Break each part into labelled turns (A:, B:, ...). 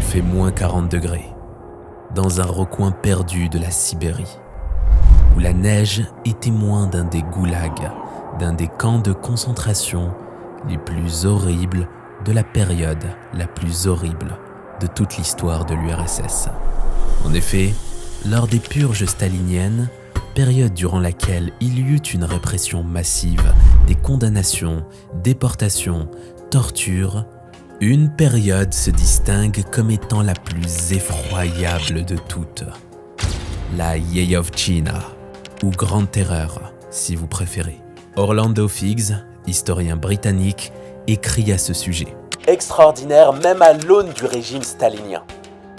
A: fait moins 40 degrés, dans un recoin perdu de la Sibérie, où la neige est témoin d'un des goulags, d'un des camps de concentration les plus horribles de la période la plus horrible de toute l'histoire de l'URSS. En effet, lors des purges staliniennes, période durant laquelle il y eut une répression massive, des condamnations, déportations, tortures, une période se distingue comme étant la plus effroyable de toutes. La Yeyovtchina, ou Grande Terreur, si vous préférez. Orlando Figes, historien britannique, écrit à ce sujet.
B: Extraordinaire même à l'aune du régime stalinien.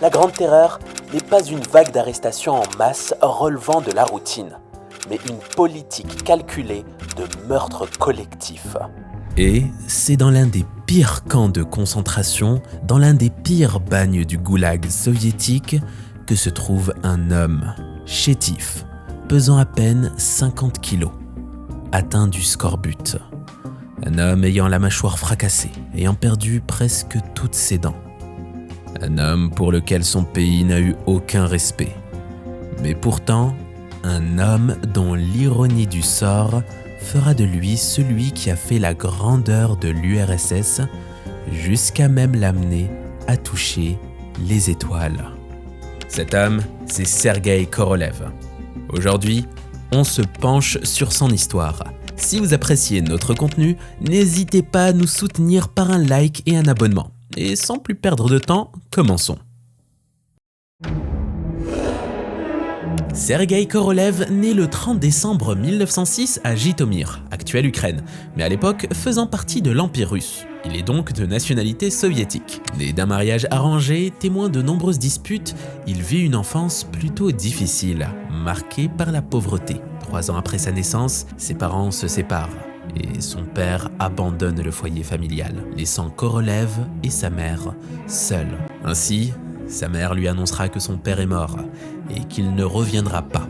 B: La Grande Terreur n'est pas une vague d'arrestations en masse relevant de la routine, mais une politique calculée de meurtre collectif.
A: Et c'est dans l'un des pires camps de concentration, dans l'un des pires bagnes du goulag soviétique, que se trouve un homme, chétif, pesant à peine 50 kilos, atteint du scorbut. Un homme ayant la mâchoire fracassée, ayant perdu presque toutes ses dents. Un homme pour lequel son pays n'a eu aucun respect. Mais pourtant, un homme dont l'ironie du sort fera de lui celui qui a fait la grandeur de l'URSS jusqu'à même l'amener à toucher les étoiles. Cet homme, c'est Sergueï Korolev. Aujourd'hui, on se penche sur son histoire. Si vous appréciez notre contenu, n'hésitez pas à nous soutenir par un like et un abonnement. Et sans plus perdre de temps, commençons. Sergueï Korolev naît le 30 décembre 1906 à Jitomir, actuelle Ukraine, mais à l'époque faisant partie de l'Empire russe. Il est donc de nationalité soviétique. Né d'un mariage arrangé, témoin de nombreuses disputes, il vit une enfance plutôt difficile, marquée par la pauvreté. 3 ans après sa naissance, ses parents se séparent et son père abandonne le foyer familial, laissant Korolev et sa mère seuls. Ainsi, sa mère lui annoncera que son père est mort et qu'il ne reviendra pas.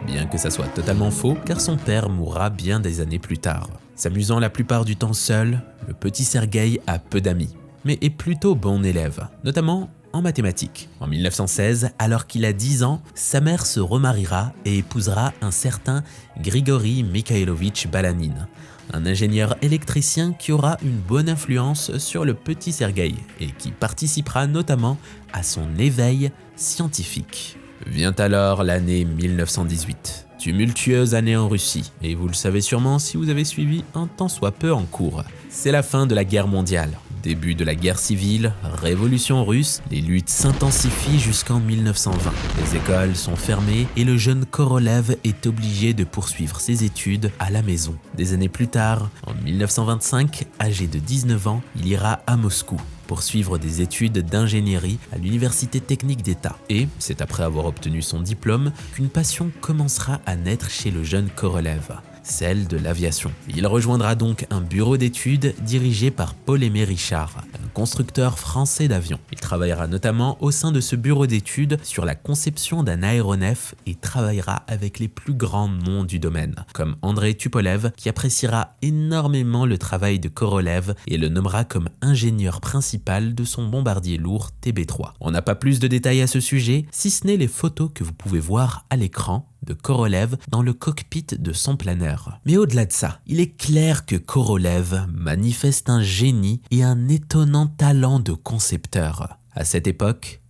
A: Bien que ça soit totalement faux, car son père mourra bien des années plus tard. S'amusant la plupart du temps seul, le petit Sergueï a peu d'amis, mais est plutôt bon élève, notamment en mathématiques. En 1916, alors qu'il a 10 ans, sa mère se remariera et épousera un certain Grigori Mikhailovitch Balanin, un ingénieur électricien qui aura une bonne influence sur le petit Sergueï et qui participera notamment à son éveil scientifique. Vient alors l'année 1918, tumultueuse année en Russie, et vous le savez sûrement si vous avez suivi un tant soit peu en cours. C'est la fin de la guerre mondiale. Début de la guerre civile, révolution russe, les luttes s'intensifient jusqu'en 1920. Les écoles sont fermées et le jeune Korolev est obligé de poursuivre ses études à la maison. Des années plus tard, en 1925, âgé de 19 ans, il ira à Moscou pour suivre des études d'ingénierie à l'Université technique d'État. Et c'est après avoir obtenu son diplôme qu'une passion commencera à naître chez le jeune Korolev, celle de l'aviation. Il rejoindra donc un bureau d'études dirigé par Paul-Aimé Richard, un constructeur français d'avions. Il travaillera notamment au sein de ce bureau d'études sur la conception d'un aéronef et travaillera avec les plus grands noms du domaine, comme Andrei Tupolev, qui appréciera énormément le travail de Korolev et le nommera comme ingénieur principal de son bombardier lourd TB3. On n'a pas plus de détails à ce sujet, si ce n'est les photos que vous pouvez voir à l'écran de Korolev dans le cockpit de son planeur. Mais au-delà de ça, il est clair que Korolev manifeste un génie et un étonnant talent de concepteur. À cette époque,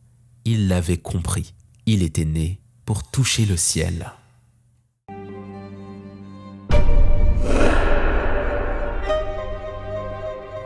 A: il l'avait compris. Il était né pour toucher le ciel.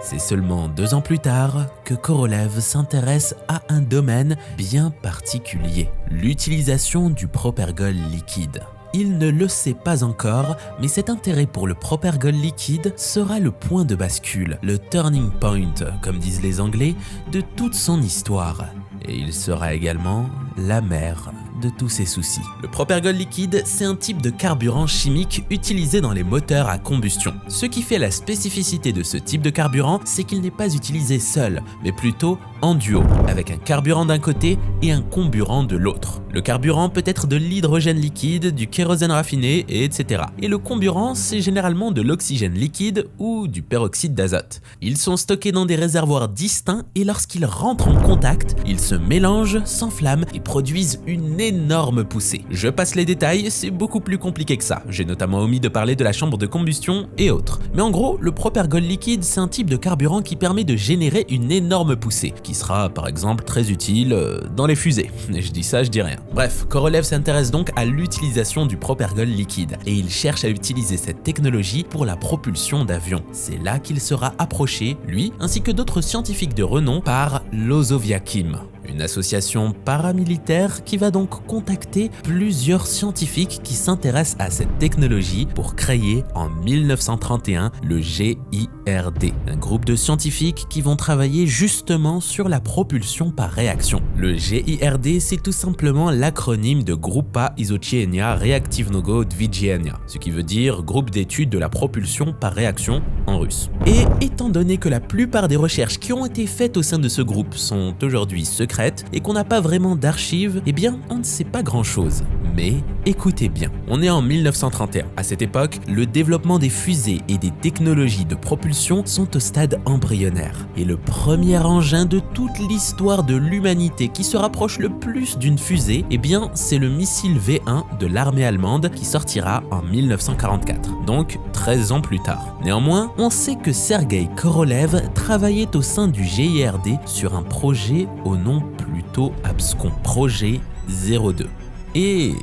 A: C'est seulement 2 ans plus tard que Korolev s'intéresse à un domaine bien particulier, l'utilisation du propergol liquide. Il ne le sait pas encore, mais cet intérêt pour le propergol liquide sera le point de bascule, le turning point, comme disent les Anglais, de toute son histoire. Et il sera également la mère de tous ses soucis. Le propergol liquide, c'est un type de carburant chimique utilisé dans les moteurs à combustion. Ce qui fait la spécificité de ce type de carburant, c'est qu'il n'est pas utilisé seul, mais plutôt en duo, avec un carburant d'un côté et un comburant de l'autre. Le carburant peut être de l'hydrogène liquide, du kérosène raffiné, etc. Et le comburant, c'est généralement de l'oxygène liquide ou du peroxyde d'azote. Ils sont stockés dans des réservoirs distincts et lorsqu'ils rentrent en contact, ils se mélangent, s'enflamment et produisent une énorme poussée. Je passe les détails, c'est beaucoup plus compliqué que ça. J'ai notamment omis de parler de la chambre de combustion et autres. Mais en gros, le propergol liquide, c'est un type de carburant qui permet de générer une énorme poussée, qui sera par exemple très utile dans les fusées. Et je dis ça, je dis rien. Bref, Korolev s'intéresse donc à l'utilisation du propergol liquide et il cherche à utiliser cette technologie pour la propulsion d'avions. C'est là qu'il sera approché, lui, ainsi que d'autres scientifiques de renom, par l'Ozoviakim, une association paramilitaire qui va donc contacter plusieurs scientifiques qui s'intéressent à cette technologie pour créer en 1931 le GIRD, un groupe de scientifiques qui vont travailler justement sur la propulsion par réaction. Le GIRD, c'est tout simplement l'acronyme de Grupa Izocienia Reaktivnego Dvigienia, ce qui veut dire groupe d'études de la propulsion par réaction en russe. Et étant donné que la plupart des recherches qui ont été faites au sein de ce groupe sont aujourd'hui secrètes et qu'on n'a pas vraiment d'archives, eh bien on ne sait pas grand chose. Mais écoutez bien, on est en 1931. À cette époque, le développement des fusées et des technologies de propulsion sont au stade embryonnaire. Et le premier engin de toute l'histoire de l'humanité qui se rapproche le plus d'une fusée, eh bien c'est le missile V1 de l'armée allemande qui sortira en 1944, donc 13 ans plus tard. Néanmoins, on sait que Sergei Korolev travaillait au sein du GIRD sur un projet au nom plutôt abscon, projet 02. Et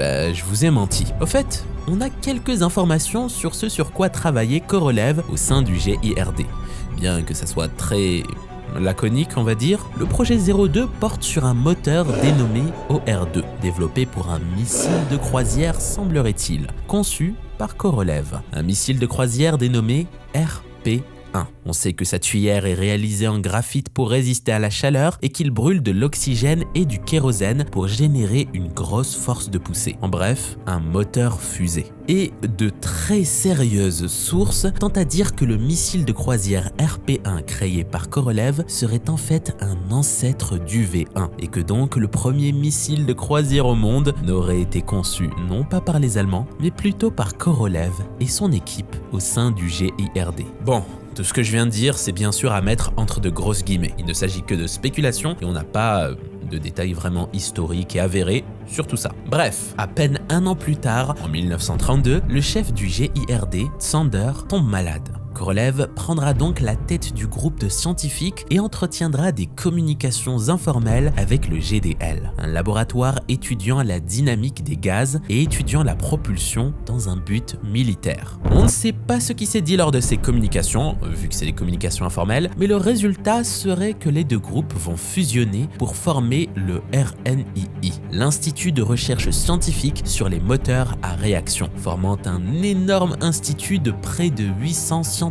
A: je vous ai menti. Au fait, on a quelques informations sur ce sur quoi travaillait Korolev au sein du GIRD. Bien que ça soit très laconique, on va dire, le projet 02 porte sur un moteur dénommé OR2, développé pour un missile de croisière semblerait-il, conçu par Korolev. Un missile de croisière dénommé RP1. On sait que sa tuyère est réalisée en graphite pour résister à la chaleur et qu'il brûle de l'oxygène et du kérosène pour générer une grosse force de poussée. En bref, un moteur fusée. Et de très sérieuses sources tentent à dire que le missile de croisière RP1 créé par Korolev serait en fait un ancêtre du V1 et que donc le premier missile de croisière au monde n'aurait été conçu non pas par les Allemands mais plutôt par Korolev et son équipe au sein du GIRD. Bon, tout ce que je viens de dire, c'est bien sûr à mettre entre de grosses guillemets. Il ne s'agit que de spéculation et on n'a pas de détails vraiment historiques et avérés sur tout ça. Bref, à peine un an plus tard, en 1932, le chef du GIRD, Sander, tombe malade. Korolev prendra donc la tête du groupe de scientifiques et entretiendra des communications informelles avec le GDL, un laboratoire étudiant la dynamique des gaz et étudiant la propulsion dans un but militaire. On ne sait pas ce qui s'est dit lors de ces communications, vu que c'est des communications informelles, mais le résultat serait que les deux groupes vont fusionner pour former le RNII, l'Institut de recherche scientifique sur les moteurs à réaction, formant un énorme institut de près de 800 scientifiques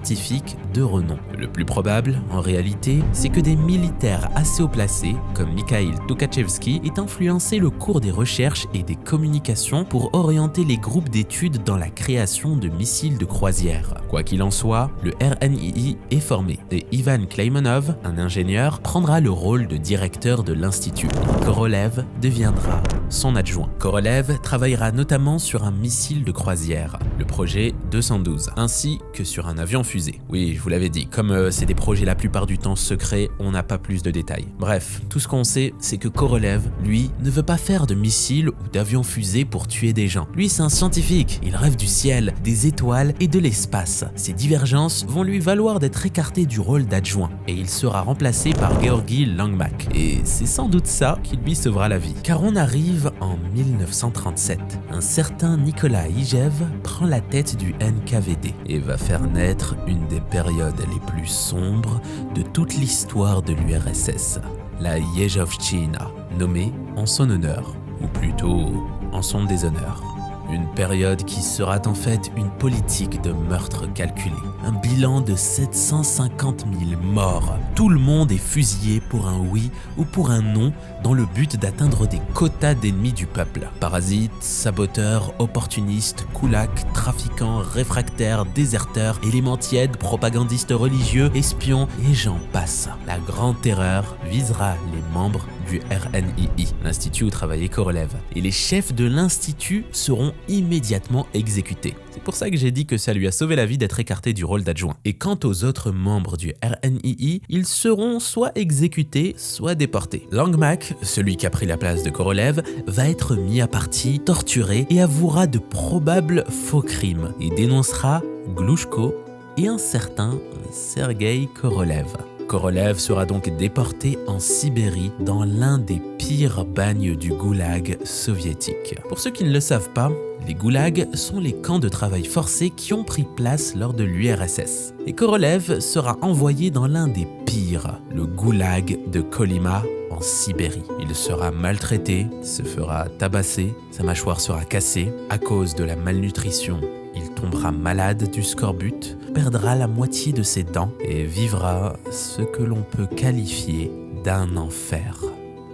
A: de renom. Le plus probable, en réalité, c'est que des militaires assez haut placés, comme Mikhail Tukhachevsky, aient influencé le cours des recherches et des communications pour orienter les groupes d'études dans la création de missiles de croisière. Quoi qu'il en soit, le RNII est formé et Ivan Kleimanov, un ingénieur, prendra le rôle de directeur de l'institut. Korolev deviendra son adjoint. Korolev travaillera notamment sur un missile de croisière, le projet 212, ainsi que sur un avion-fusée. Oui, je vous l'avais dit, comme c'est des projets la plupart du temps secrets, on n'a pas plus de détails. Bref, tout ce qu'on sait, c'est que Korolev, lui, ne veut pas faire de missiles ou d'avions-fusées pour tuer des gens. Lui, c'est un scientifique, il rêve du ciel, des étoiles et de l'espace. Ces divergences vont lui valoir d'être écarté du rôle d'adjoint, et il sera remplacé par Georgi Langmak. Et c'est sans doute ça qui lui sauvera la vie. Car on arrive en 1937. Un certain Nicolas Ijev prend la tête du NKVD et va faire naître une des périodes les plus sombres de toute l'histoire de l'URSS, la Yezhovchina, nommée en son honneur, ou plutôt en son déshonneur. Une période qui sera en fait une politique de meurtre calculé. Un bilan de 750 000 morts. Tout le monde est fusillé pour un oui ou pour un non dans le but d'atteindre des quotas d'ennemis du peuple. Parasites, saboteurs, opportunistes, koulaks, trafiquants, réfractaires, déserteurs, éléments tièdes, propagandistes religieux, espions et j'en passe. La Grande Terreur visera les membres du RNII, l'institut où travaillait Korolev. Et les chefs de l'institut seront immédiatement exécutés. C'est pour ça que j'ai dit que ça lui a sauvé la vie d'être écarté du rôle d'adjoint. Et quant aux autres membres du RNII, ils seront soit exécutés, soit déportés. Lang Mak, celui qui a pris la place de Korolev, va être mis à partie, torturé et avouera de probables faux crimes et dénoncera Glouchko et un certain Sergueï Korolev. Korolev sera donc déporté en Sibérie dans l'un des pires bagnes du goulag soviétique. Pour ceux qui ne le savent pas, les goulags sont les camps de travail forcés qui ont pris place lors de l'URSS. Et Korolev sera envoyé dans l'un des pires, le goulag de Kolyma en Sibérie. Il sera maltraité, se fera tabasser, sa mâchoire sera cassée à cause de la malnutrition. Il tombera malade du scorbut, perdra la moitié de ses dents et vivra ce que l'on peut qualifier d'un enfer.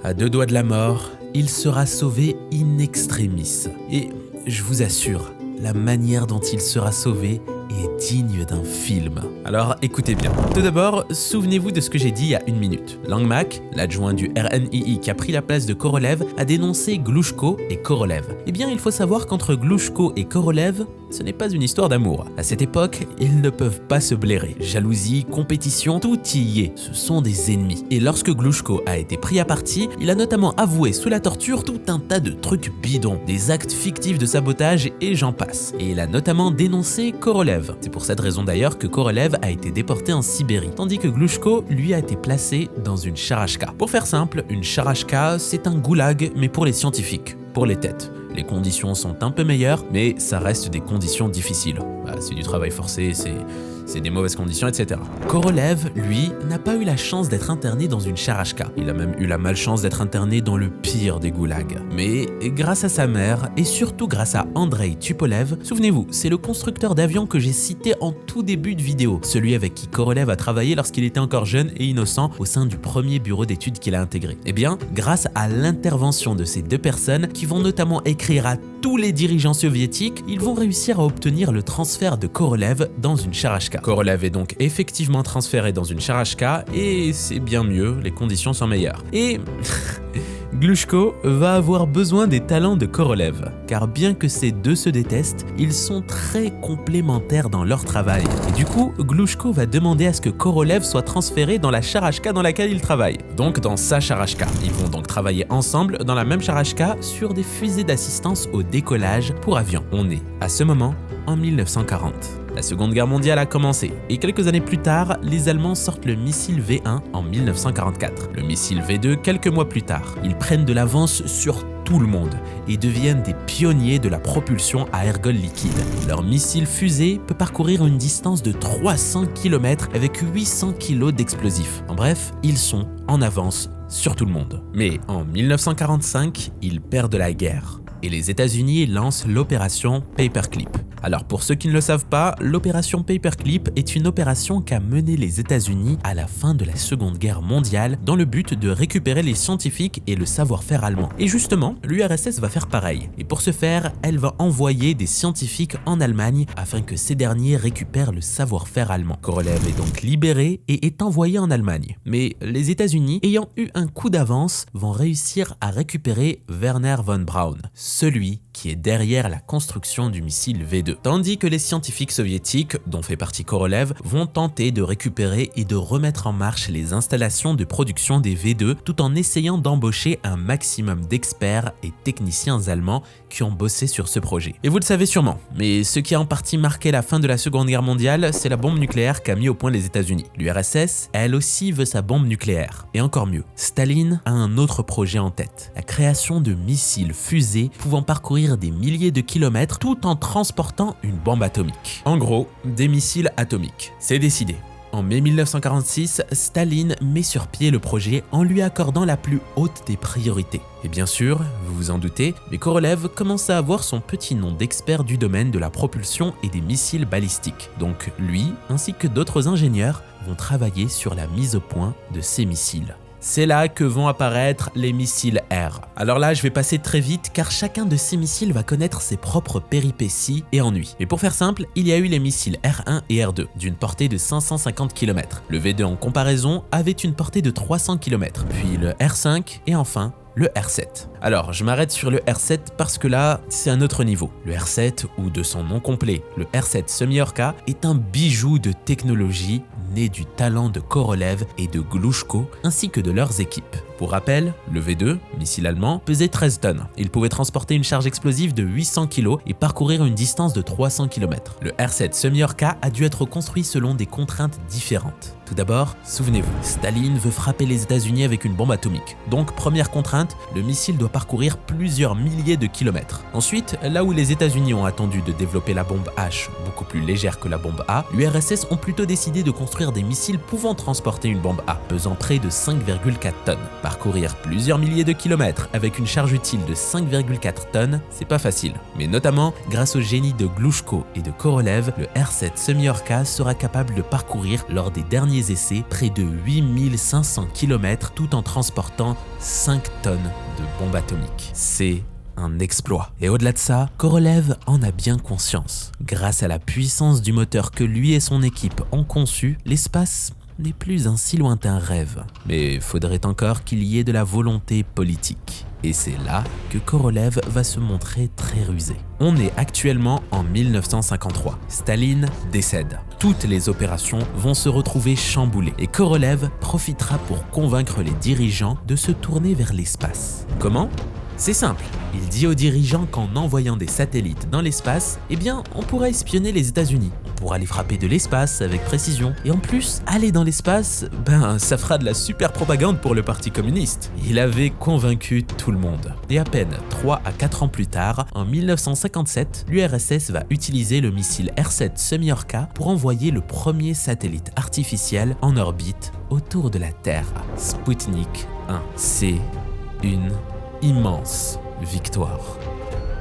A: À 2 doigts de la mort, il sera sauvé in extremis. Et je vous assure, la manière dont il sera sauvé est digne d'un film. Alors écoutez bien. Tout d'abord, souvenez-vous de ce que j'ai dit il y a 1 minute. Lang Mak, l'adjoint du RNII qui a pris la place de Korolev, a dénoncé Glouchko et Korolev. Eh bien, il faut savoir qu'entre Glouchko et Korolev, ce n'est pas une histoire d'amour. À cette époque, ils ne peuvent pas se blairer. Jalousie, compétition, tout y est. Ce sont des ennemis. Et lorsque Glouchko a été pris à partie, il a notamment avoué sous la torture tout un tas de trucs bidons, des actes fictifs de sabotage et j'en passe. Et il a notamment dénoncé Korolev. C'est pour cette raison d'ailleurs que Korolev a été déporté en Sibérie, tandis que Glouchko, lui, a été placé dans une charachka. Pour faire simple, une charachka, c'est un goulag, mais pour les scientifiques, pour les têtes. Les conditions sont un peu meilleures, mais ça reste des conditions difficiles. C'est du travail forcé, c'est des mauvaises conditions, etc. Korolev, lui, n'a pas eu la chance d'être interné dans une charachka. Il a même eu la malchance d'être interné dans le pire des goulags. Mais grâce à sa mère, et surtout grâce à Andrei Tupolev, souvenez-vous, c'est le constructeur d'avions que j'ai cité en tout début de vidéo, celui avec qui Korolev a travaillé lorsqu'il était encore jeune et innocent au sein du premier bureau d'études qu'il a intégré. Eh bien, grâce à l'intervention de ces 2 personnes, qui vont notamment écrire à tous les dirigeants soviétiques, ils vont réussir à obtenir le transfert de Korolev dans une charachka. Korolev est donc effectivement transféré dans une charachka et c'est bien mieux, les conditions sont meilleures. Et Glouchko va avoir besoin des talents de Korolev, car bien que ces 2 se détestent, ils sont très complémentaires dans leur travail. Et du coup, Glouchko va demander à ce que Korolev soit transféré dans la charachka dans laquelle il travaille, donc dans sa charachka. Ils vont donc travailler ensemble dans la même charachka sur des fusées d'assistance au décollage pour avions. On est, à ce moment, en 1940. La Seconde Guerre mondiale a commencé et quelques années plus tard, les Allemands sortent le missile V1 en 1944. Le missile V2 quelques mois plus tard. Ils prennent de l'avance sur tout le monde et deviennent des pionniers de la propulsion à ergol liquide. Leur missile fusée peut parcourir une distance de 300 km avec 800 kg d'explosifs. En bref, ils sont en avance sur tout le monde. Mais en 1945, ils perdent la guerre et les États-Unis lancent l'opération Paperclip. Alors pour ceux qui ne le savent pas, l'opération Paperclip est une opération qu'a menée les États-Unis à la fin de la Seconde Guerre mondiale dans le but de récupérer les scientifiques et le savoir-faire allemand. Et justement, l'URSS va faire pareil. Et pour ce faire, elle va envoyer des scientifiques en Allemagne afin que ces derniers récupèrent le savoir-faire allemand. Korolev est donc libéré et est envoyé en Allemagne. Mais les États-Unis, ayant eu un coup d'avance, vont réussir à récupérer Werner von Braun, celui qui est derrière la construction du missile V2. Tandis que les scientifiques soviétiques, dont fait partie Korolev, vont tenter de récupérer et de remettre en marche les installations de production des V2 tout en essayant d'embaucher un maximum d'experts et techniciens allemands qui ont bossé sur ce projet. Et vous le savez sûrement, mais ce qui a en partie marqué la fin de la Seconde Guerre mondiale, c'est la bombe nucléaire qu'a mis au point les États-Unis. L'URSS, elle aussi veut sa bombe nucléaire. Et encore mieux, Staline a un autre projet en tête, la création de missiles fusées pouvant parcourir des milliers de kilomètres tout en transportant une bombe atomique. En gros, des missiles atomiques. C'est décidé. En mai 1946, Staline met sur pied le projet en lui accordant la plus haute des priorités. Et bien sûr, vous vous en doutez, mais Korolev commence à avoir son petit nom d'expert du domaine de la propulsion et des missiles balistiques. Donc lui, ainsi que d'autres ingénieurs, vont travailler sur la mise au point de ces missiles. C'est là que vont apparaître les missiles R. Alors là, je vais passer très vite car chacun de ces missiles va connaître ses propres péripéties et ennuis. Mais pour faire simple, il y a eu les missiles R1 et R2 d'une portée de 550 km. Le V2 en comparaison avait une portée de 300 km, puis le R5 et enfin le R7. Alors, je m'arrête sur le R7 parce que là, c'est un autre niveau. Le R7, ou de son nom complet, le R7 Semyorka, est un bijou de technologie né du talent de Korolev et de Glushko, ainsi que de leurs équipes. Pour rappel, le V2, missile allemand, pesait 13 tonnes. Il pouvait transporter une charge explosive de 800 kg et parcourir une distance de 300 km. Le R7 Semyorka a dû être construit selon des contraintes différentes. Tout d'abord, souvenez-vous, Staline veut frapper les États-Unis avec une bombe atomique. Donc, première contrainte, le missile doit parcourir plusieurs milliers de kilomètres. Ensuite, là où les États-Unis ont attendu de développer la bombe H, beaucoup plus légère que la bombe A, l'URSS ont plutôt décidé de construire des missiles pouvant transporter une bombe A, pesant près de 5,4 tonnes. Parcourir plusieurs milliers de kilomètres avec une charge utile de 5,4 tonnes, c'est pas facile. Mais notamment, grâce au génie de Glushko et de Korolev, le R7 Semyorka sera capable de parcourir lors des derniers essais près de 8500 km tout en transportant 5 tonnes de bombes atomiques. C'est un exploit. Et au-delà de ça, Korolev en a bien conscience. Grâce à la puissance du moteur que lui et son équipe ont conçu, l'espace n'est plus un si lointain rêve. Mais faudrait encore qu'il y ait de la volonté politique. Et c'est là que Korolev va se montrer très rusé. On est actuellement en 1953. Staline décède. Toutes les opérations vont se retrouver chamboulées et Korolev profitera pour convaincre les dirigeants de se tourner vers l'espace. Comment ? C'est simple, il dit aux dirigeants qu'en envoyant des satellites dans l'espace, eh bien, on pourra espionner les États-Unis. On pourra les frapper de l'espace avec précision. Et en plus, aller dans l'espace, ça fera de la super propagande pour le Parti communiste. Il avait convaincu tout le monde. Et à peine 3 à 4 ans plus tard, en 1957, l'URSS va utiliser le missile R7 Semyorka pour envoyer le premier satellite artificiel en orbite autour de la Terre, Sputnik 1. C'est une immense victoire.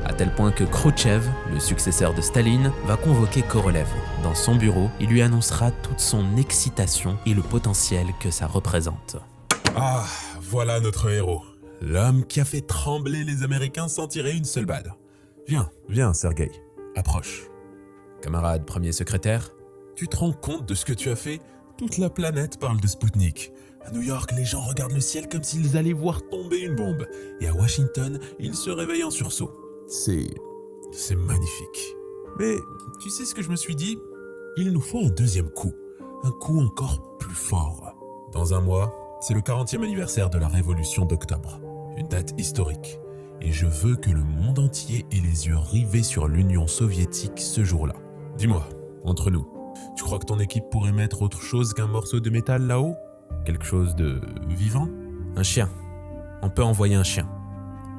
A: À tel point que Khrouchtchev, le successeur de Staline, va convoquer Korolev. Dans son bureau, il lui annoncera toute son excitation et le potentiel que ça représente.
C: Ah, voilà notre héros. L'homme qui a fait trembler les Américains sans tirer une seule balle. Viens, Sergueï. Approche.
A: Camarade premier secrétaire,
C: Tu te rends compte de ce que tu as fait ? Toute la planète parle de Sputnik. À New York, les gens regardent le ciel comme s'ils allaient voir tomber une bombe. Et à Washington, ils se réveillent en sursaut. C'est magnifique. Mais tu sais ce que je me suis dit ? Il nous faut un deuxième coup. Un coup encore plus fort. Dans un mois, c'est le 40e anniversaire de la Révolution d'octobre. Une date historique. Et je veux que le monde entier ait les yeux rivés sur l'Union soviétique ce jour-là. Dis-moi, entre nous, tu crois que ton équipe pourrait mettre autre chose qu'un morceau de métal là-haut ? Quelque chose de vivant ?
A: un chien. On peut envoyer un chien.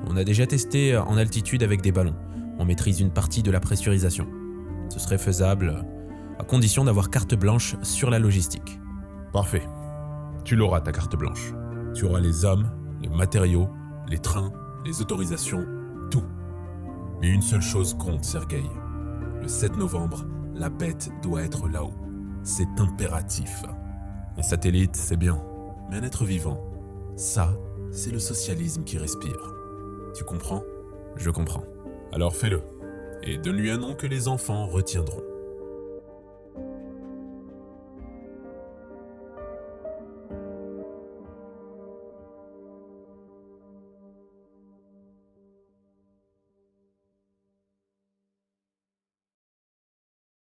A: On a déjà testé en altitude avec des ballons. On maîtrise une partie de la pressurisation. Ce serait faisable à condition d'avoir carte blanche sur la logistique.
C: Parfait. Tu l'auras ta carte blanche. Tu auras les hommes, les matériaux, les trains, les autorisations, tout. Mais une seule chose compte, Sergueï. Le 7 novembre, la bête doit être là-haut. C'est impératif. Un satellite, c'est bien. Mais un être vivant, ça, c'est le socialisme qui respire. Tu comprends ?
A: Je comprends.
C: Alors fais-le. Et donne-lui un nom que les enfants retiendront.